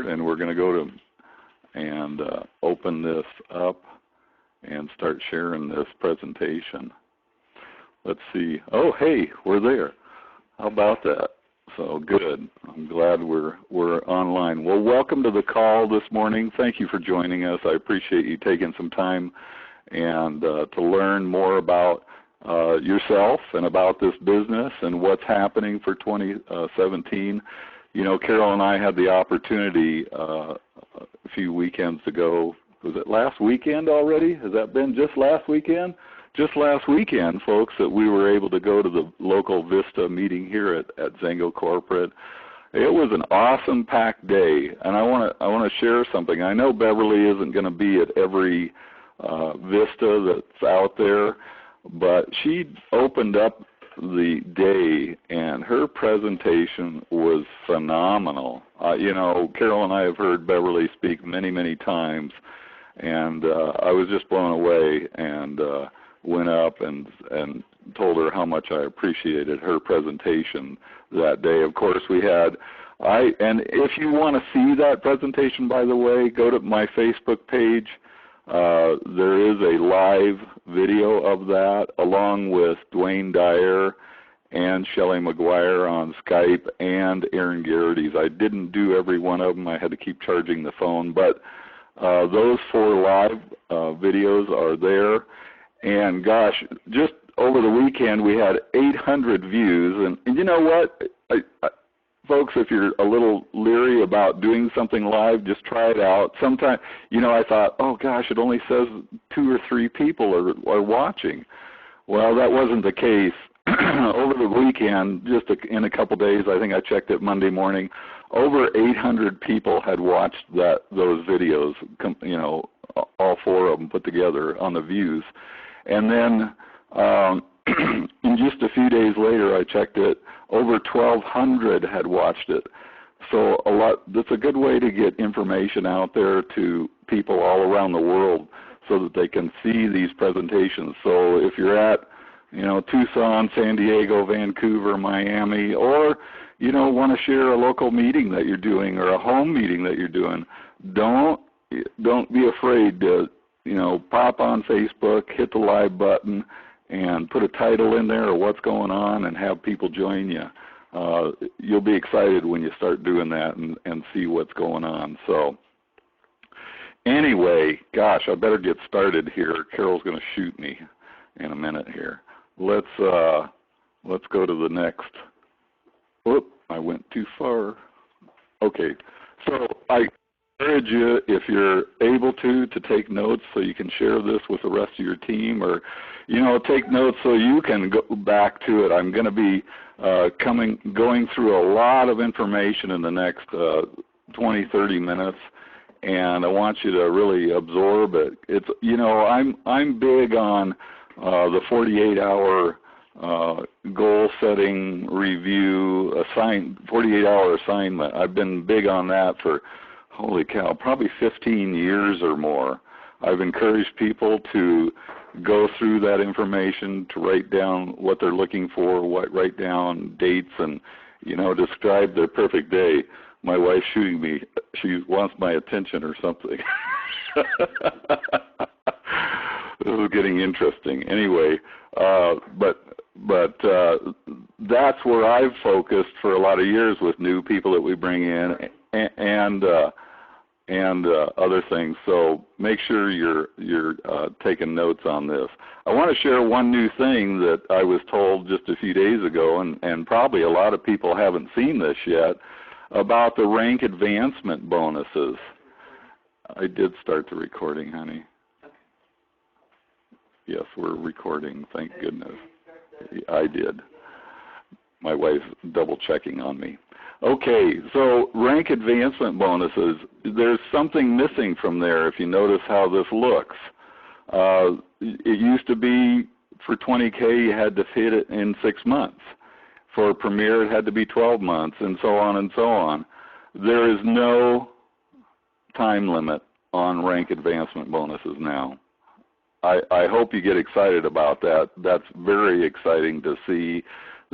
here, and we're going to go to and open this up and start sharing this presentation. Let's see. Oh, hey, we're there. How about that? So good. I'm glad we're online. Well, welcome to the call this morning. Thank you for joining us. I appreciate you taking some time and to learn more about yourself and about this business and what's happening for 2017. You know, Carol and I had the opportunity a few weekends ago. Was it last weekend already? Has that been just last weekend? Just last weekend, folks, that we were able to go to the local Vista meeting here at Zengo Corporate. It was an awesome packed day, and I want to share something. I know Beverly isn't going to be at every Vista that's out there, but she opened up the day, and her presentation was phenomenal. You know, Carol and I have heard Beverly speak many, many times, and I was just blown away and went up and told her how much I appreciated her presentation that day. Of course, we had, and if you want to see that presentation, by the way, go to my Facebook page. There is a live video of that along with Dwayne Dyer and Shelley McGuire on Skype and Aaron Garrity's. I didn't do every one of them. I had to keep charging the phone, but those 4 live videos are there. And gosh, just over the weekend we had 800 views. And you know what, folks, if you're a little leery about doing something live, just try it out. Sometimes, you know, I thought, oh gosh, it only says 2 or 3 people are watching. Well, that wasn't the case. Over the weekend, just in a couple days, I think I checked it Monday morning, over 800 people had watched those videos, you know, all 4 of them put together on the views. And then in just a few days later, I checked it, over 1,200 had watched it. So that's a good way to get information out there to people all around the world so that they can see these presentations. So if you're at, you know, Tucson, San Diego, Vancouver, Miami, or, you know, want to share a local meeting that you're doing or a home meeting that you're doing, don't be afraid to, you know, pop on Facebook, hit the live button, and put a title in there or what's going on and have people join you. You'll be excited when you start doing that and see what's going on. So anyway, gosh, I better get started here. Carol's going to shoot me in a minute here. Let's go to the next. Whoop, I went too far. Okay, so I encourage you, if you're able to take notes so you can share this with the rest of your team, or, you know, take notes so you can go back to it. I'm going to be going through a lot of information in the next 20, 30 minutes, and I want you to really absorb it. It's, you know, I'm big on the 48-hour goal setting review, 48-hour assignment. I've been big on that for, holy cow, probably 15 years or more. I've encouraged people to go through that information, to write down what they're looking for, write down dates, and, you know, describe their perfect day. My wife's shooting me. She wants my attention or something. This is getting interesting. Anyway, but that's where I've focused for a lot of years with new people that we bring in and other things. So make sure you're taking notes on this. I want to share one new thing that I was told just a few days ago, and probably a lot of people haven't seen this yet, about the rank advancement bonuses. I did start the recording, honey. Yes, we're recording, thank goodness. I did. My wife's double checking on me. Okay, so rank advancement bonuses, there's something missing from there if you notice how this looks. It used to be for 20K you had to hit it in 6 months. For Premier it had to be 12 months, and so on and so on. There is no time limit on rank advancement bonuses now. I hope you get excited about that. That's very exciting to see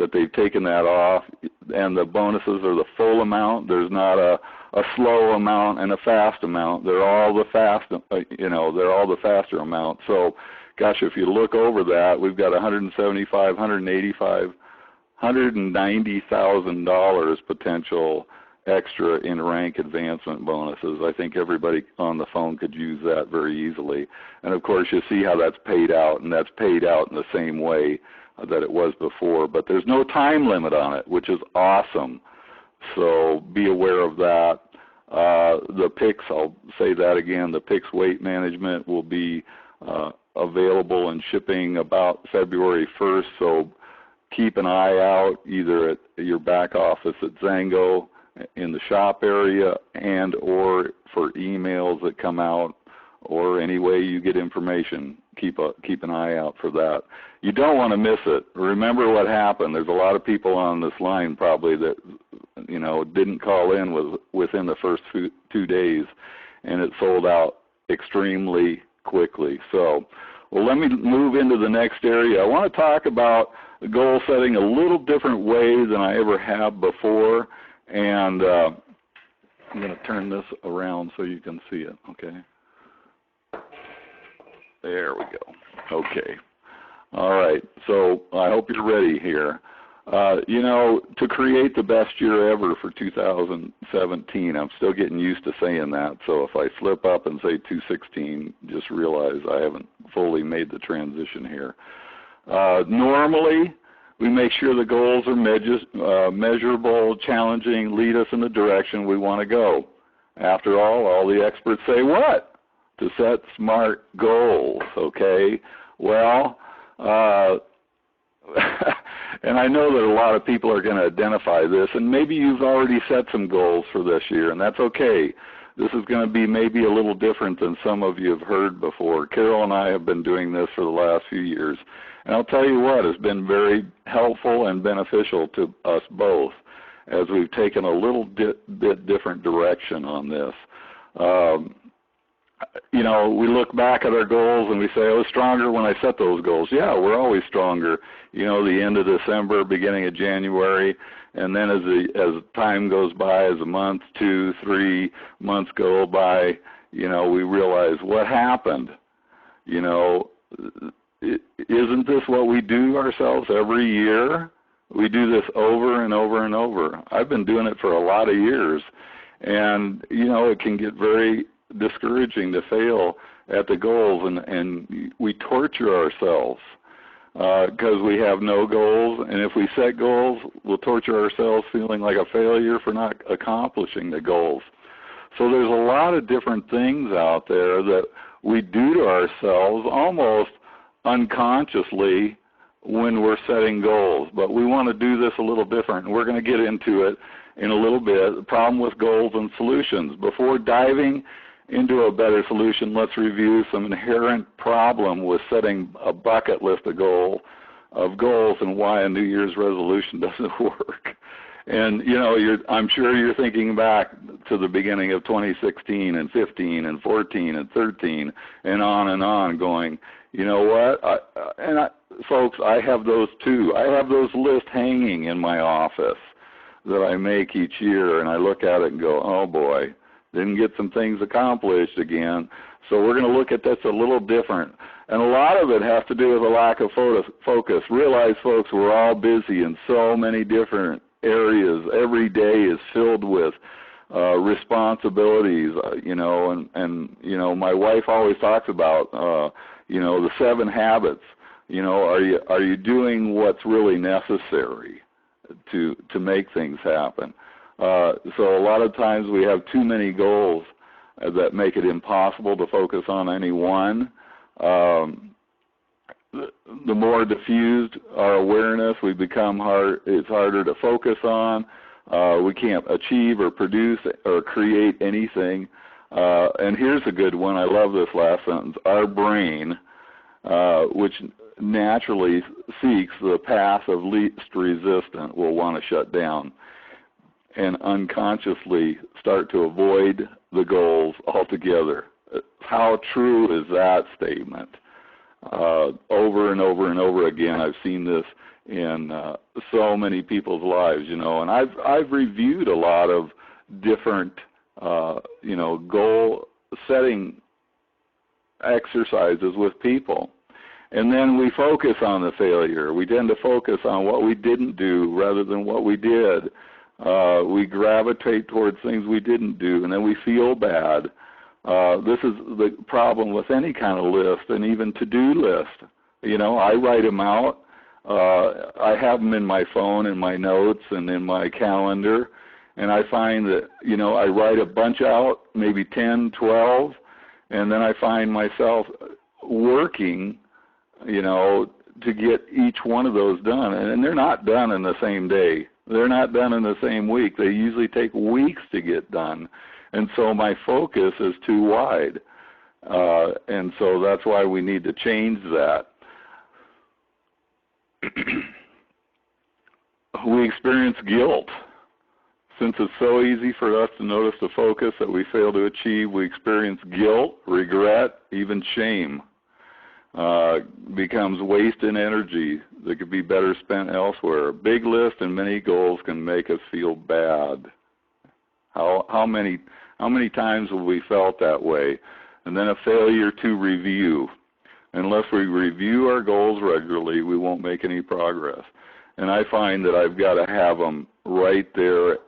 that they've taken that off, and the bonuses are the full amount. There's not a slow amount and a fast amount. They're all the they're all the faster amount. So, gosh, if you look over that, we've got $175, $185, $190,000 potential extra in rank advancement bonuses. I think everybody on the phone could use that very easily. And of course, you see how that's paid out, and that's paid out in the same way that it was before. But there's no time limit on it, which is awesome. So be aware of that. The PICS, I'll say that again, the PICS weight management will be available and shipping about February 1st. So keep an eye out either at your back office at Zango, in the shop area, and or for emails that come out, or any way you get information. Keep an eye out for that. You don't want to miss it. Remember what happened. There's a lot of people on this line probably that didn't call in within the first 2 days, and it sold out extremely quickly. So, well, let me move into the next area. I want to talk about goal setting a little different way than I ever have before. And I'm going to turn this around so you can see it, okay? There we go. Okay. All right. So I hope you're ready here. To create the best year ever for 2017, I'm still getting used to saying that. So if I slip up and say 2016, just realize I haven't fully made the transition here. Normally, we make sure the goals are measurable, challenging, lead us in the direction we want to go. After all the experts say what? To set smart goals, okay? Well, and I know that a lot of people are going to identify this, and maybe you've already set some goals for this year, and that's okay. This is going to be maybe a little different than some of you have heard before. Carol and I have been doing this for the last few years. And I'll tell you what, it's been very helpful and beneficial to us both as we've taken a little bit different direction on this. We look back at our goals and we say, I was stronger when I set those goals. Yeah, we're always stronger, the end of December, beginning of January, and then as time goes by, as a month, 2, 3 months go by, we realize what happened. Isn't this what we do ourselves every year? We do this over and over and over. I've been doing it for a lot of years, and it can get very discouraging to fail at the goals, and we torture ourselves because we have no goals, and if we set goals, we'll torture ourselves feeling like a failure for not accomplishing the goals. So there's a lot of different things out there that we do to ourselves almost unconsciously when we're setting goals, but we want to do this a little different, and we're going to get into it in a little bit, the problem with goals and solutions. Before diving into a better solution, let's review some inherent problem with setting a bucket list of goals and why a New Year's resolution doesn't work. And, I'm sure you're thinking back to the beginning of 2016 and 15 and 14 and 13 and on going, folks, I have those too. I have those lists hanging in my office that I make each year, and I look at it and go, oh boy, didn't get some things accomplished again. So we're going to look at this a little different. And a lot of it has to do with a lack of focus. Realize, folks, we're all busy in so many different areas. Every day is filled with responsibilities, and my wife always talks about, the 7 habits. Are you doing what's really necessary to make things happen? So a lot of times we have too many goals that make it impossible to focus on any one. The more diffused our awareness, we become it's harder to focus on. We can't achieve or produce or create anything. And here's a good one. I love this last sentence. Our brain, which naturally seeks the path of least resistance, will want to shut down and unconsciously start to avoid the goals altogether. How true is that statement? Over and over and over again, I've seen this in so many people's lives, you know. And I've reviewed a lot of different you know, goal setting exercises with people. And then we focus on the failure. We tend to focus on what we didn't do rather than what we did. We gravitate towards things we didn't do, and then we feel bad. This is the problem with any kind of list, and even to-do list. You know, I write them out. I have them in my phone, in my notes, and in my calendar. And I find that, you know, I write a bunch out, maybe 10, 12, and then I find myself working, you know, to get each one of those done. And they're not done in the same day. They're not done in the same week. They usually take weeks to get done. And so my focus is too wide. And so that's why we need to change that. We experience guilt. Since it's so easy for us to notice the focus that we fail to achieve, we experience guilt, regret, even shame. Becomes wasted energy that could be better spent elsewhere. A big list and many goals can make us feel bad. How many times have we felt that way? And then a failure to review. Unless we review our goals regularly, we won't make any progress. And I find that I've got to have them right there,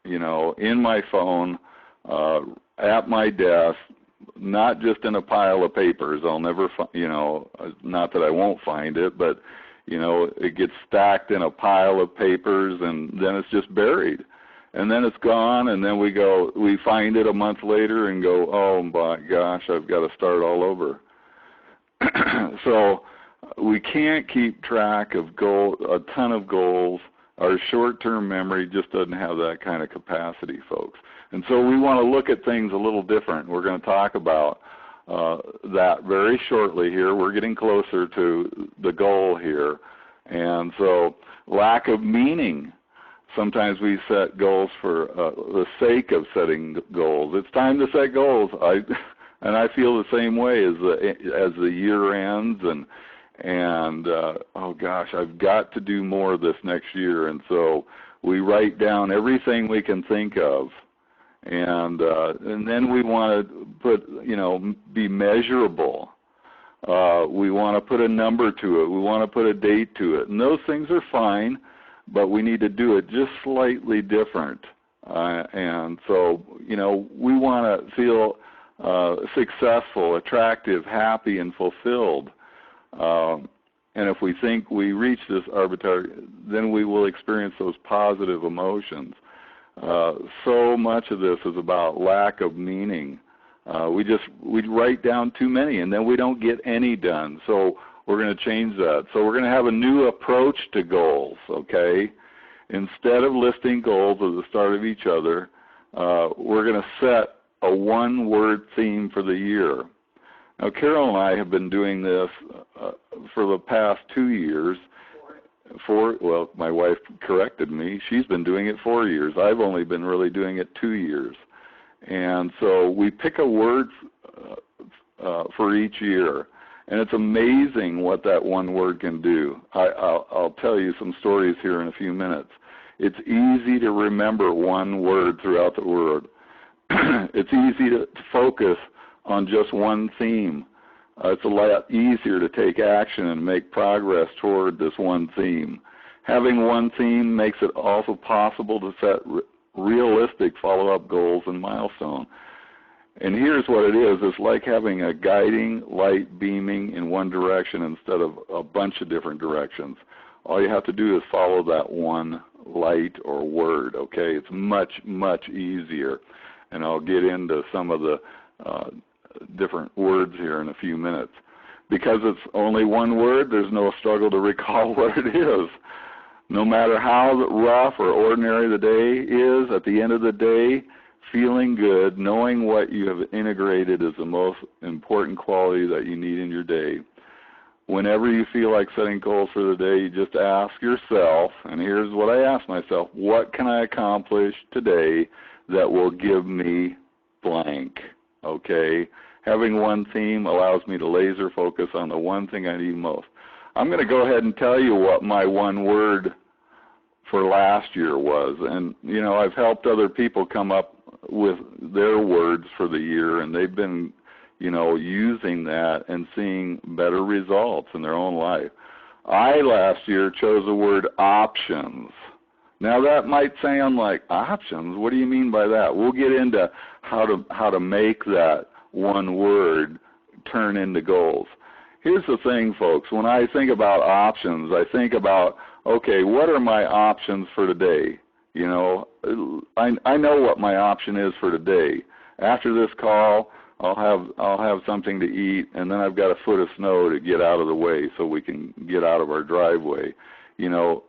you know, in my phone, at my desk, not just in a pile of papers. I'll never, you know, not that I won't find it, but, you know, it gets stacked in a pile of papers, and then it's just buried. And then it's gone, and then we find it a month later and go, oh my gosh, I've got to start all over. So we can't keep track of a ton of goals. Our short-term memory just doesn't have that kind of capacity, folks. And so we want to look at things a little different. We're going to talk about that very shortly here. We're getting closer to the goal here. And so lack of meaning. Sometimes we set goals for the sake of setting goals. It's time to set goals. And I feel the same way as the year ends, and oh gosh, I've got to do more of this next year. And so we write down everything we can think of, and then we want to put, you know, be measurable. We want to put a number to it. We want to put a date to it, and those things are fine, but we need to do it just slightly different. And so, you know, we want to feel successful, attractive, happy, and fulfilled. And if we think we reach this arbitrary, then we will experience those positive emotions. So much of this is about lack of meaning. We write down too many, and then we don't get any done. So we're going to change that. So we're going to have a new approach to goals, okay? Instead of listing goals at the start of each other, we're going to set a one-word theme for the year. Now, Carol and I have been doing this for the past 2 years. Well, my wife corrected me. She's been doing it 4 years. I've only been really doing it 2 years. And so we pick a word for each year. And it's amazing what that one word can do. I'll tell you some stories here in a few minutes. It's easy to remember one word throughout the word. It's easy to focus on just one theme. It's a lot easier to take action and make progress toward this one theme. Having one theme makes it also possible to set realistic follow-up goals and milestones. And here's what it is. It's like having a guiding light beaming in one direction instead of a bunch of different directions. All you have to do is follow that one light or word, okay? It's much, much easier. And I'll get into some of the different words here in a few minutes. Because it's only one word, there's no struggle to recall what it is. No matter how rough or ordinary the day is, at the end of the day, feeling good, knowing what you have integrated is the most important quality that you need in your day. Whenever you feel like setting goals for the day, you just ask yourself, and here's what I ask myself, what can I accomplish today that will give me blank, okay? Having one theme allows me to laser focus on the one thing I need most. I'm going to go ahead and tell you what my one word for last year was. And, you know, I've helped other people come up with their words for the year, and they've been, you know, using that and seeing better results in their own life. I last year chose the word options. Now that might sound like options. What do you mean by that? We'll get into how to make that one word turn into goals. Here's the thing, folks. When I think about options, I think about, okay, what are my options for today? You know, I know what my option is for today. After this call, I'll have something to eat, and then I've got a foot of snow to get out of the way so we can get out of our driveway. You know,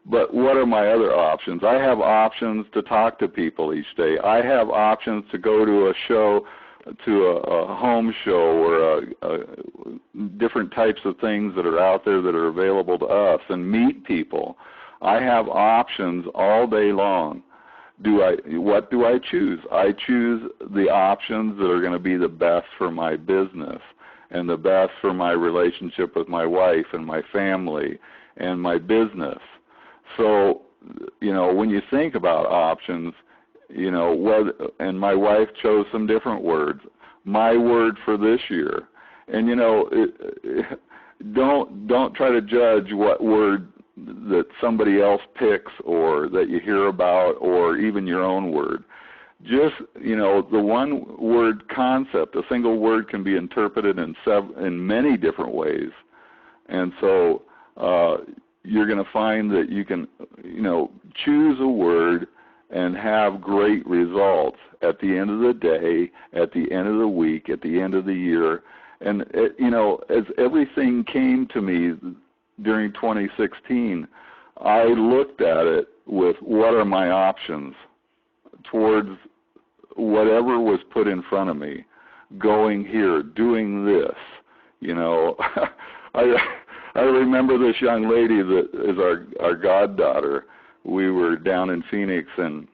but what are my other options? I have options to talk to people each day. I have options to go to a show, to a home show, or different types of things that are out there that are available to us, and meet people. I have options all day long. What do I choose? I choose the options that are going to be the best for my business and the best for my relationship with my wife and my family and my business. So, you know, when you think about options, you know, and my wife chose some different words. My word for this year, and you know, don't try to judge what word that somebody else picks or that you hear about, or even your own word. Just, you know, the one word concept, a single word can be interpreted in many different ways, and so you're going to find that you can, you know, choose a word and have great results at the end of the day, at the end of the week, at the end of the year. And, you know, as everything came to me during 2016, I looked at it with what are my options towards whatever was put in front of me, going here, doing this. You know, I remember this young lady that is our goddaughter. We were down in Phoenix, and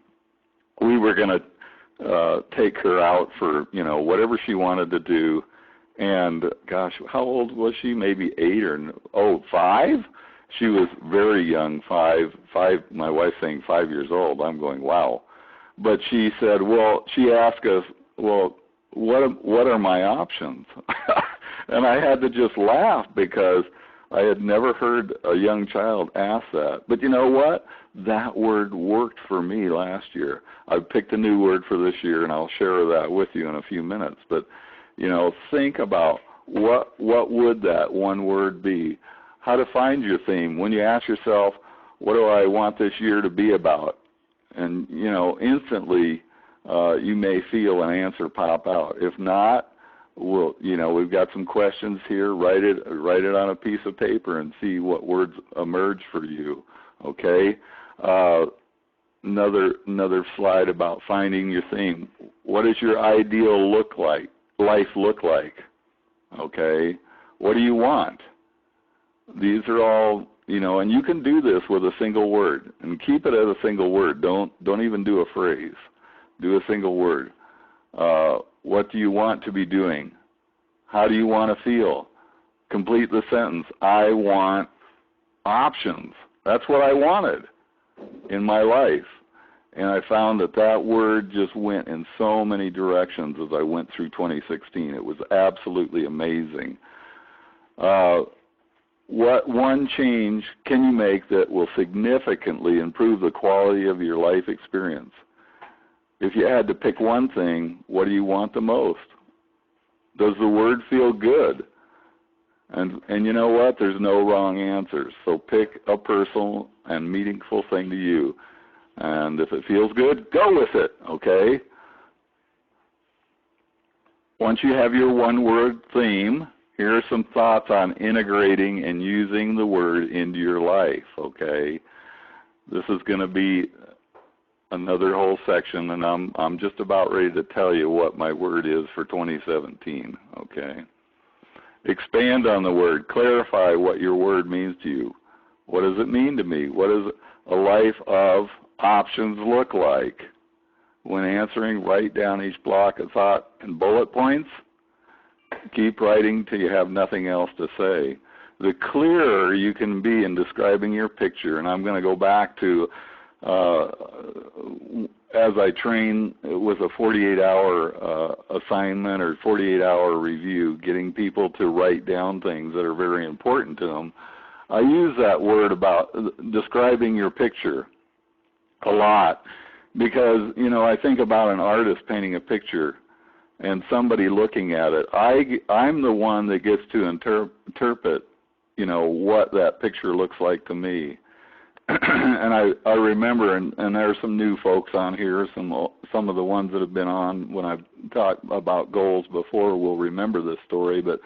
we were going to take her out for, you know, whatever she wanted to do. And, gosh, how old was she? Maybe 5? She was very young, 5. My wife's saying 5 years old. I'm going, wow. But she said, well, she asked us, well, what are my options? And I had to just laugh because I had never heard a young child ask that. But you know what? That word worked for me last year. I picked a new word for this year, and I'll share that with you in a few minutes. But, you know, think about what would that one word be? How to find your theme. When you ask yourself, what do I want this year to be about? And, you know, instantly you may feel an answer pop out. If not, well, you know, we've got some questions here. Write it on a piece of paper and see what words emerge for you. Okay. Another slide about finding your theme. What does your ideal life look like? Okay. What do you want? These are all, you know, and you can do this with a single word, and keep it at a single word. Don't even do a phrase. Do a single word. What do you want to be doing? How do you want to feel? Complete the sentence. I want options. That's what I wanted in my life. And I found that word just went in so many directions as I went through 2016. It was absolutely amazing. What one change can you make that will significantly improve the quality of your life experience? If you had to pick one thing, what do you want the most? Does the word feel good? And you know what? There's no wrong answers. So pick a personal and meaningful thing to you. And if it feels good, go with it, okay? Once you have your one-word theme, here are some thoughts on integrating and using the word into your life, okay? This is going to be another whole section, and I'm just about ready to tell you what my word is for 2017, okay? Expand on the word. Clarify what your word means to you. What does it mean to me? What does a life of options look like? When answering, write down each block of thought in bullet points. Keep writing till you have nothing else to say. the clearer you can be in describing your picture. And I'm going to go back to as I train with a 48-hour assignment or 48-hour review, getting people to write down things that are very important to them. I use that word about describing your picture a lot because, you know, I think about an artist painting a picture and somebody looking at it. I'm the one that gets to interpret, you know, what that picture looks like to me. And I remember, and there are some new folks on here, some of the ones that have been on when I've talked about goals before will remember this story, but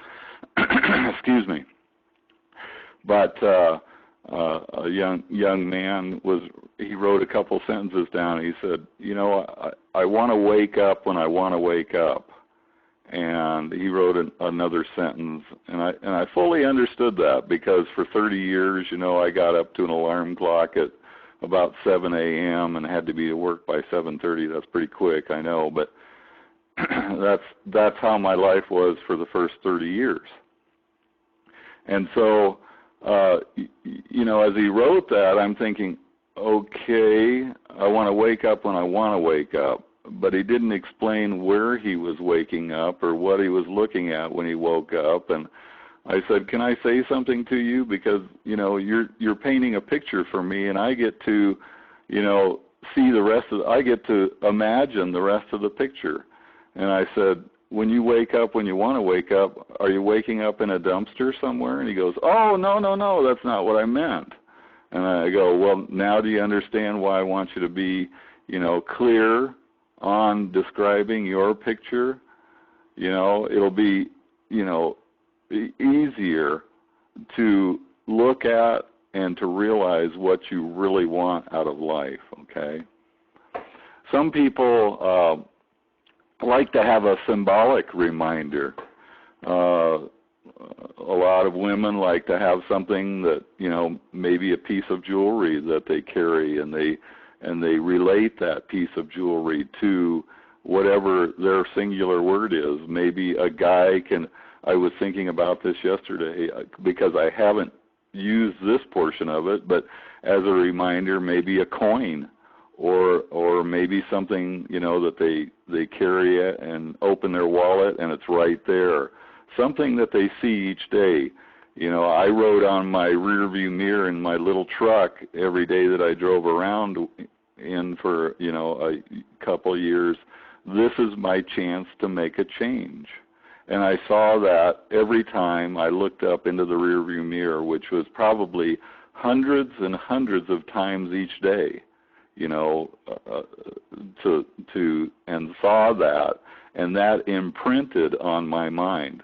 excuse me. But a young man he wrote a couple sentences down. He said, you know, I want to wake up when I want to wake up. And he wrote another sentence, and I fully understood that because for 30 years, you know, I got up to an alarm clock at about 7 a.m. and had to be to work by 7:30. That's pretty quick, I know, but that's how my life was for the first 30 years. And so, you know, as he wrote that, I'm thinking, okay, I want to wake up when I want to wake up. But he didn't explain where he was waking up or what he was looking at when he woke up. And I said, can I say something to you? Because, you know, you're painting a picture for me, and I get to, you know, see the rest of I get to imagine the rest of the picture. And I said, when you wake up when you want to wake up, are you waking up in a dumpster somewhere? And he goes, oh, no, that's not what I meant. And I go, well, now do you understand why I want you to be, you know, clear on describing your picture? You know, it'll be, you know, easier to look at and to realize what you really want out of life, okay? Some people like to have a symbolic reminder. A lot of women like to have something that, you know, maybe a piece of jewelry that they carry, and they relate that piece of jewelry to whatever their singular word is. Maybe a guy can, I was thinking about this yesterday because I haven't used this portion of it, but as a reminder, maybe a coin or maybe something, you know, that they carry it and open their wallet and it's right there. Something that they see each day. You know, I wrote on my rear view mirror in my little truck every day that I drove around in for, you know, a couple of years, this is my chance to make a change. And I saw that every time I looked up into the rear view mirror, which was probably hundreds and hundreds of times each day, you know, and saw that, and that imprinted on my mind.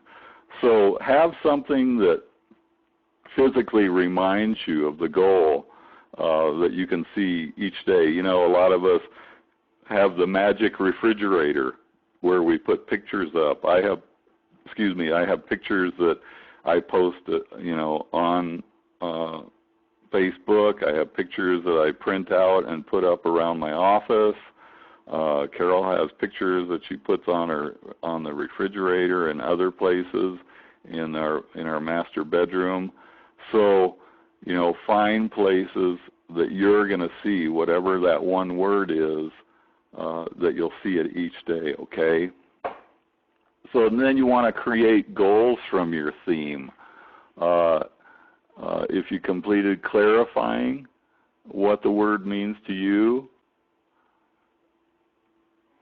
So have something that physically reminds you of the goal that you can see each day. You know, a lot of us have the magic refrigerator where we put pictures up. I have pictures that I post, you know, on Facebook. I have pictures that I print out and put up around my office. Carol has pictures that she puts on the refrigerator and other places in our master bedroom. So, you know, find places that you're going to see whatever that one word is, that you'll see it each day, okay? So then you want to create goals from your theme. If you completed clarifying what the word means to you,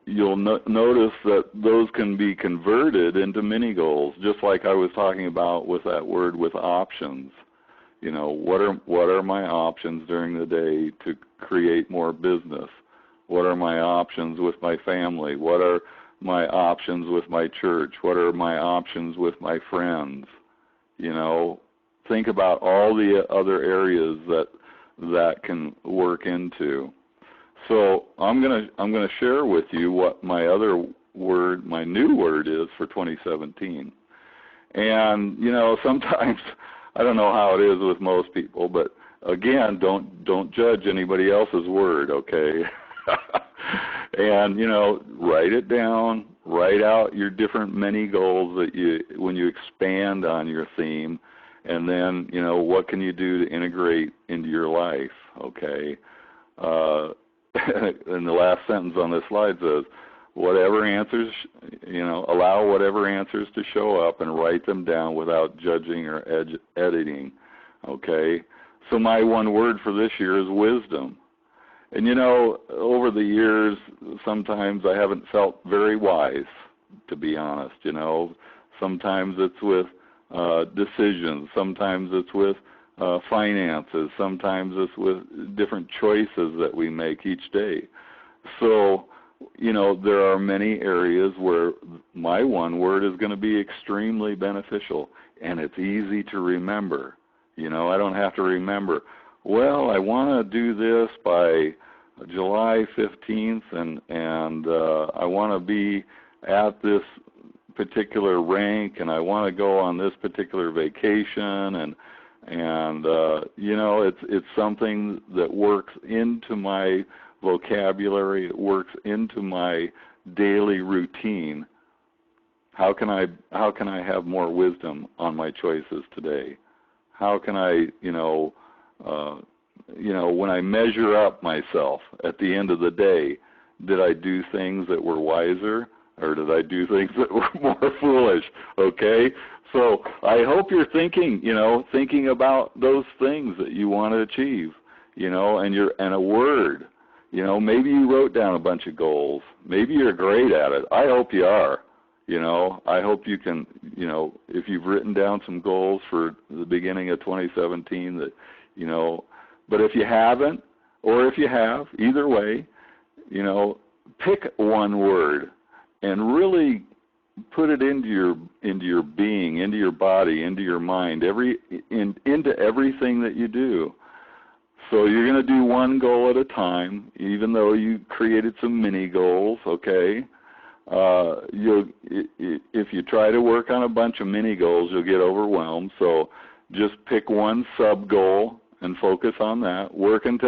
you'll notice that those can be converted into mini goals, just like I was talking about with that word with options. You know, what are my options during the day to create more business? What are my options with my family? What are my options with my church? What are my options with my friends? You know, think about all the other areas that can work into. So I'm gonna share with you what my new word is for 2017. And you know, sometimes I don't know how it is with most people, but again, don't judge anybody else's word, okay? And you know, write it down, write out your different mini goals that when you expand on your theme, And then, you know, what can you do to integrate into your life, okay? And the last sentence on this slide says, whatever answers, you know, allow whatever answers to show up and write them down without judging or editing, okay? So my one word for this year is wisdom. And, you know, over the years, sometimes I haven't felt very wise, to be honest, you know. Sometimes it's with decisions. Sometimes it's with finances. Sometimes it's with different choices that we make each day. So, you know, there are many areas where my one word is going to be extremely beneficial, and it's easy to remember. You know, I don't have to remember, well, I want to do this by July 15th, and I want to be at this particular rank, and I want to go on this particular vacation, and you know, it's something that works into my vocabulary. It works into my daily routine. How can I have more wisdom on my choices today? How can I, when I measure up myself at the end of the day, did I do things that were wiser, or did I do things that were more foolish? Okay? So I hope you're thinking about those things that you want to achieve, and a word. Maybe you wrote down a bunch of goals. Maybe you're great at it. I hope you are. I hope you can, if you've written down some goals for the beginning of 2017 that, but if you haven't, or if you have, either way, pick one word and really put it into your being, into your body, into your mind, into everything that you do. So you're going to do one goal at a time, even though you created some mini goals, okay? If you try to work on a bunch of mini goals, you'll get overwhelmed. So just pick one sub goal and focus on that. Work on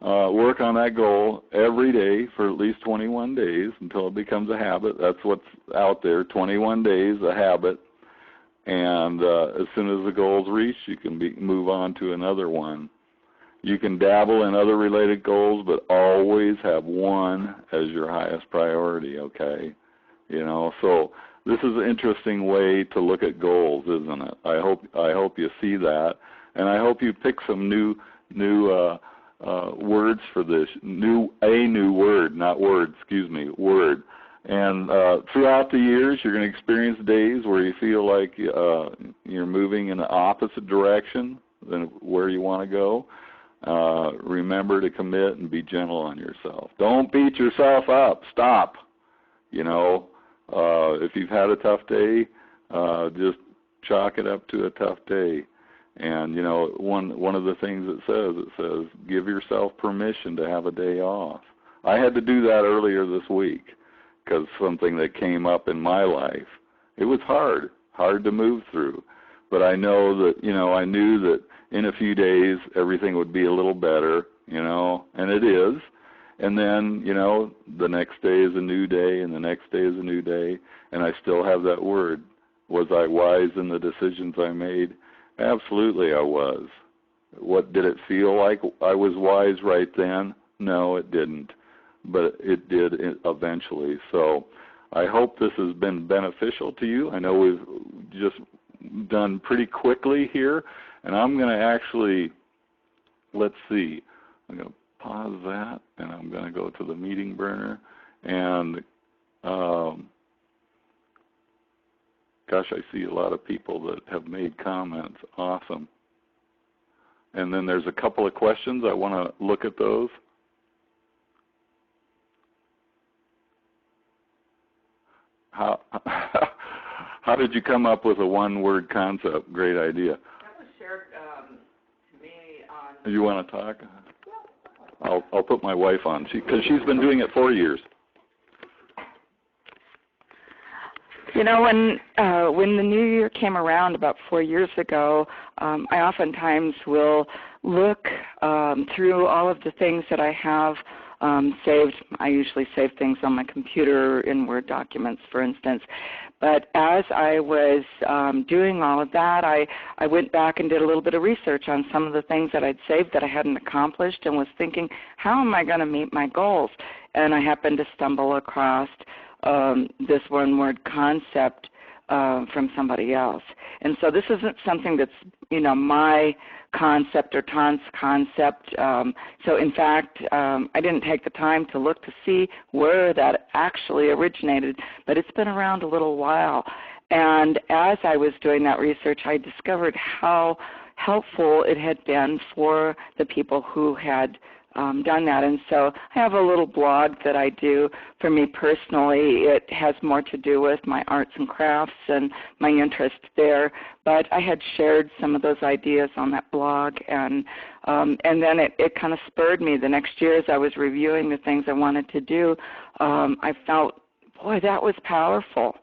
that goal every day for at least 21 days until it becomes a habit. That's what's out there, 21 days, a habit. And as soon as the goal's reached, you can move on to another one. You can dabble in other related goals, but always have one as your highest priority, okay? So this is an interesting way to look at goals, isn't it? I hope you see that, and I hope you pick some new words for this. A new word, not word, excuse me, word. And throughout the years, you're going to experience days where you feel like you're moving in the opposite direction than where you want to go. Remember to commit and be gentle on yourself. Don't beat yourself up. Stop. If you've had a tough day, just chalk it up to a tough day. And, one of the things it says, give yourself permission to have a day off. I had to do that earlier this week because something that came up in my life. It was hard to move through. But I know that, I knew that in a few days everything would be a little better, and it is. And then, the next day is a new day, and the next day is a new day, and I still have that word. Was I wise in the decisions I made? Absolutely I was. What did it feel like I was wise right then? No, it didn't, but it did eventually. So I hope this has been beneficial to you. I know we've just done pretty quickly here, and I'm going to actually, let's see, I'm going to pause that, and I'm going to go to the meeting burner, and gosh, I see a lot of people that have made comments. Awesome. And then there's a couple of questions. I want to look at those. How did you come up with a one-word concept? Great idea. That was shared to me on... You want to talk? I'll put my wife on, because she's been doing it 4 years. When the new year came around about 4 years ago, I oftentimes will look through all of the things that I have saved. I usually save things on my computer in Word documents, for instance. But as I was doing all of that, I went back and did a little bit of research on some of the things that I'd saved that I hadn't accomplished, and was thinking, how am I going to meet my goals? And I happened to stumble across this one-word concept from somebody else. And so this isn't something that's, my concept or Tan's concept. So in fact, I didn't take the time to look to see where that actually originated, but it's been around a little while. And as I was doing that research, I discovered how helpful it had been for the people who had done that. And so I have a little blog that I do for me personally. It has more to do with my arts and crafts and my interest there. But I had shared some of those ideas on that blog, and then it kind of spurred me. The next year as I was reviewing the things I wanted to do, I felt, boy, that was powerful.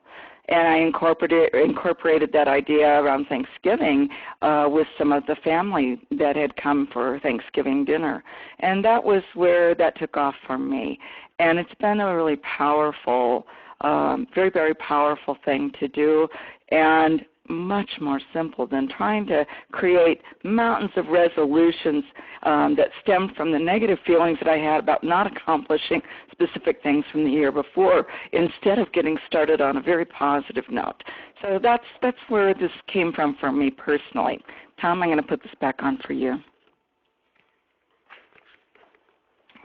And I incorporated that idea around Thanksgiving with some of the family that had come for Thanksgiving dinner. And that was where that took off for me. And it's been a really powerful, very, very powerful thing to do, and much more simple than trying to create mountains of resolutions that stemmed from the negative feelings that I had about not accomplishing specific things from the year before, instead of getting started on a very positive note. So that's where this came from for me personally. Tom, I'm going to put this back on for you.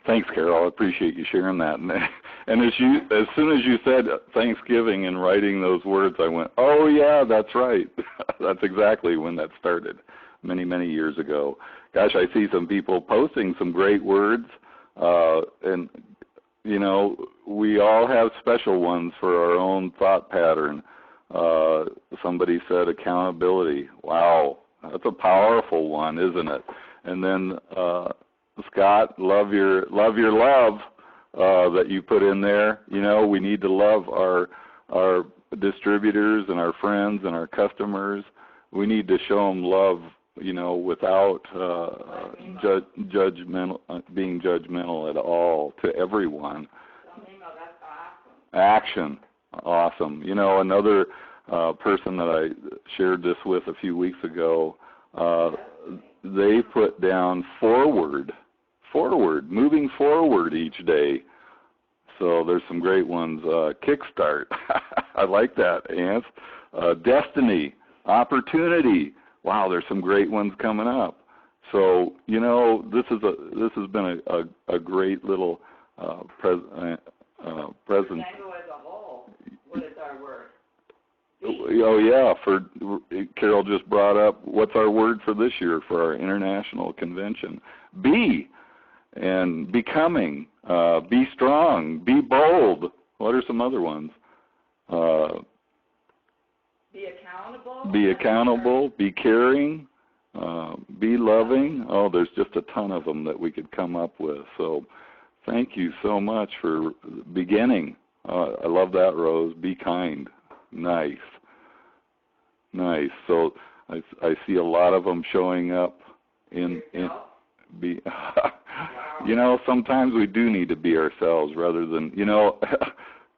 Thanks, Carol. I appreciate you sharing that. And as soon as you said Thanksgiving and writing those words, I went, oh, yeah, that's right. That's exactly when that started, many, many years ago. Gosh, I see some people posting some great words, and, we all have special ones for our own thought pattern. Somebody said accountability. Wow, that's a powerful one, isn't it? And then Scott, love your love that you put in there. We need to love our distributors and our friends and our customers. We need to show them love, without being judgmental at all to everyone. Action, awesome. Another person that I shared this with a few weeks ago, they put down forward, moving forward each day. So there's some great ones. Kickstart, I like that, Ants. Destiny, opportunity. Wow, there's some great ones coming up. So this has been a great little present. As a whole, what is our word? Oh yeah, Carol just brought up what's our word for this year for our international convention. Be, and becoming, be strong, be bold. What are some other ones? Be accountable, be caring, be loving. Oh, there's just a ton of them that we could come up with. So thank you so much for beginning. I love that, Rose. Be kind. Nice. So I see a lot of them showing up in be. Sometimes we do need to be ourselves rather than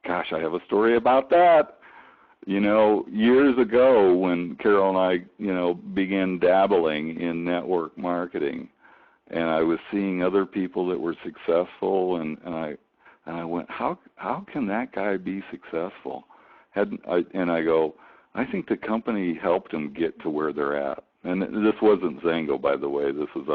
gosh, I have a story about that. Years ago when Carol and I began dabbling in network marketing, and I was seeing other people that were successful, and I went, how can that guy be successful? And I go, I think the company helped them get to where they're at. And this wasn't Zango, by the way. This was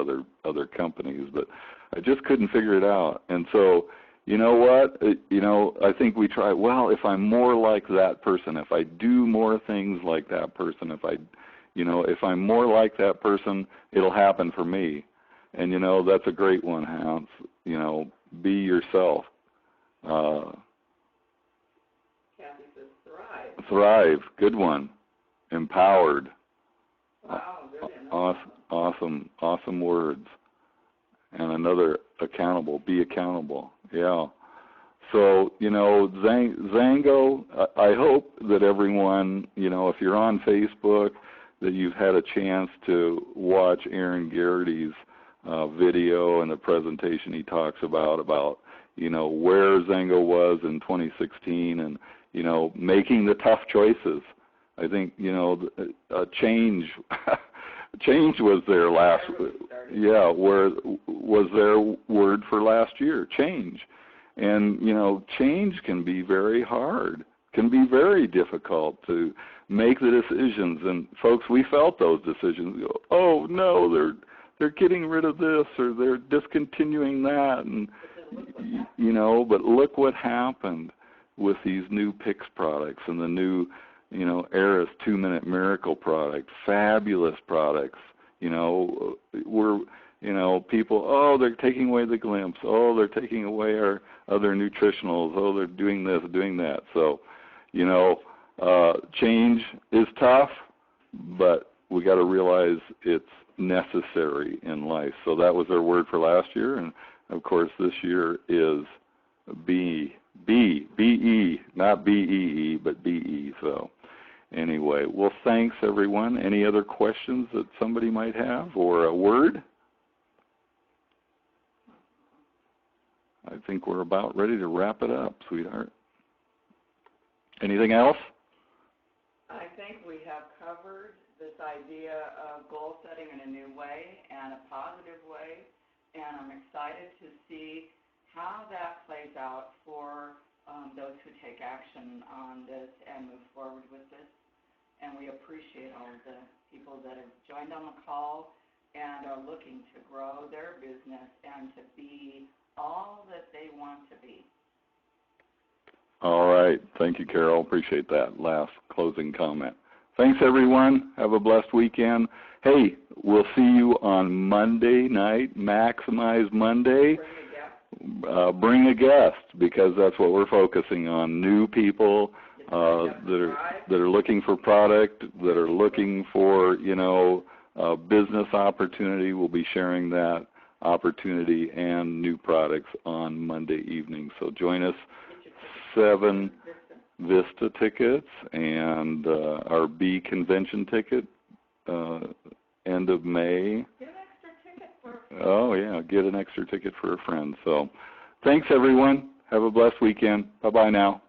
other companies, but I just couldn't figure it out. And so, you know what? I think we try, well, if I'm more like that person, if I do more things like that person, if I'm more like that person, it'll happen for me. And, that's a great one, Hans. Be yourself. Thrive, good one. Empowered. Wow, awesome words. And another, accountable, be accountable. Yeah. So, Zango, I hope that everyone, if you're on Facebook, that you've had a chance to watch Aaron Garrity's video and the presentation he talks about you know, where Zengo was in 2016 and, you know, making the tough choices. I think, you know, change change was their last, yeah, where was their word for last year, change. And, you know, change can be very hard, can be very difficult to make the decisions. And folks, we felt those decisions. Go, oh no, they're getting rid of this or they're discontinuing that, and you know. But look what happened with these new PICS products and the new, you know, Eris 2-Minute Miracle product, fabulous products. You know, we're, you know, people, oh, they're taking away the glimpse. Oh, they're taking away our other nutritionals. Oh, they're doing this, doing that. So, you know, change is tough, but we got to realize it's necessary in life. So that was our word for last year, and of course this year is B-E, not B-E-E, but B-E. So anyway, well, thanks everyone. Any other questions that somebody might have or a word? I think we're about ready to wrap it up, sweetheart. Anything else? I think we have covered this idea of goal setting in a new way and a positive way, and I'm excited to see how that plays out for those who take action on this and move forward with this. And we appreciate all of the people that have joined on the call and are looking to grow their business and to be all that they want to be. All right. Thank you, Carol. Appreciate that last closing comment. Thanks, everyone. Have a blessed weekend. Hey, we'll see you on Monday night, Maximize Monday. Bring a guest, because that's what we're focusing on. New people that are looking for product, that are looking for, you know, business opportunity. We'll be sharing that opportunity and new products on Monday evening. So join us. 7 Vista tickets and our B convention ticket end of May. Get an extra ticket for a friend. Oh yeah, get an extra ticket for a friend. So thanks everyone. Have a blessed weekend. Bye-bye now.